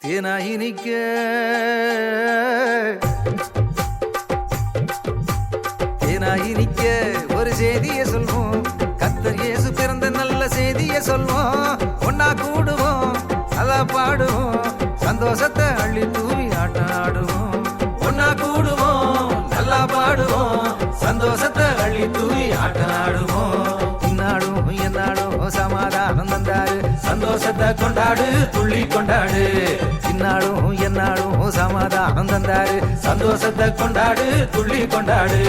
தேனாயினிக்க தேனாயினிக்க ஒரு செய்தியை சொல்வோம். கர்த்தர் இயேசு பிறந்த நல்ல செய்தியை சொல்வோம். ஒன்னா கூடுவோம், நல்லா பாடுவோம், சந்தோஷத்தை அள்ளி தூவி ஆட்டம் ஆடுவோம். ஒன்னா கூடுவோம், நல்லா பாடுவோம், சந்தோஷத்தை அள்ளி தூவி ஆட்டம் ஆடுவோம். இந்நாடும் எந்நாடும் சமாதானம் தந்தாரு, சந்தோஷத்தை கொண்டாடு, துள்ளி கொண்டாடு. இந்நாடும் எந்நாடும் சமாதானம் தந்தாரு, சந்தோஷத்தை கொண்டாடு, துள்ளி கொண்டாடு.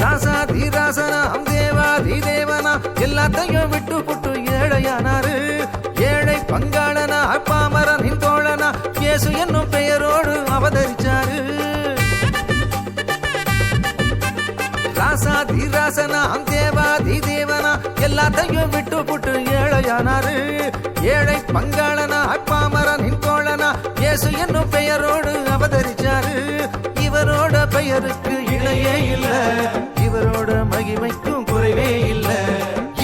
ராசாதி ராசனாம் தேவாதி தேவனா எல்லாத்தையும் விட்டு புட்டு ஏழையானாரு. ஏழை பங்காளனா பாமரனின் தோழனா இயேசு என்னும் பெயரோடு அவதரிச்சாரு. ராசாதி ராசனாம் தேவாதி தேவனா எல்லாத்தையும் விட்டு புட்டு ஏழையானாரு. ஏழை பங்காளனா பாமரனின் தோழனா இயேசு என்னும் பெயரோடு அவதரிச்சாரு. இவரோட பெயருக்கு இணையே இல்ல, இவரோட மகிமைக்கும் குறைவே இல்ல,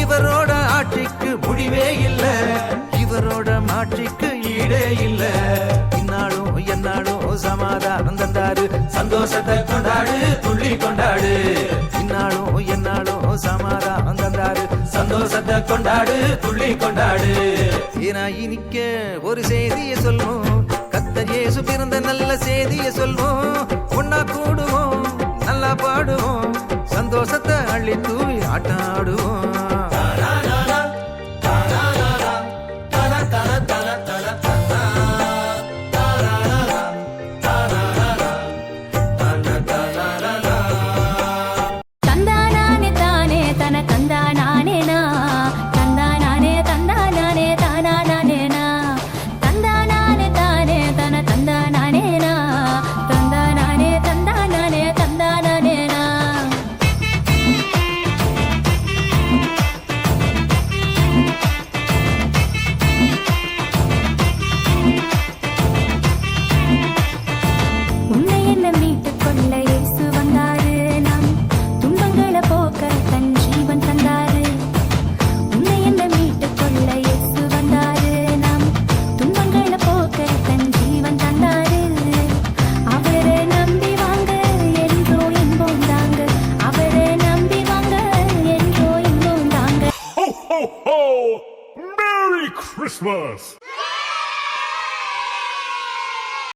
இவரோட ஆட்சிக்கு முடிவே இல்ல, இவரோட மாட்சிக்கு ஈடே இல்ல. இந்நாளும் எந்நாளும் சமாதானம் தந்தாரு, சந்தோஷத்தை கொண்டாடு, துள்ளி கொண்டாடு. இந்நாளும் எந்நாளும் சமாதானம் தந்தாரு, சந்தோஷத்தை கொண்டாடு, துள்ளி கொண்டாடு. தேனாயினிக்க ஒரு செய்தியை சொல்வோம். கர்த்தர் இயேசு பிறந்த நல்ல செய்தியை சொல்வோம். ஒன்னா கூடுவோம், நல்லா பாடுவோம், சந்தோஷத்தை அள்ளி தூவி ஆட்டம் ஆடுவோம்.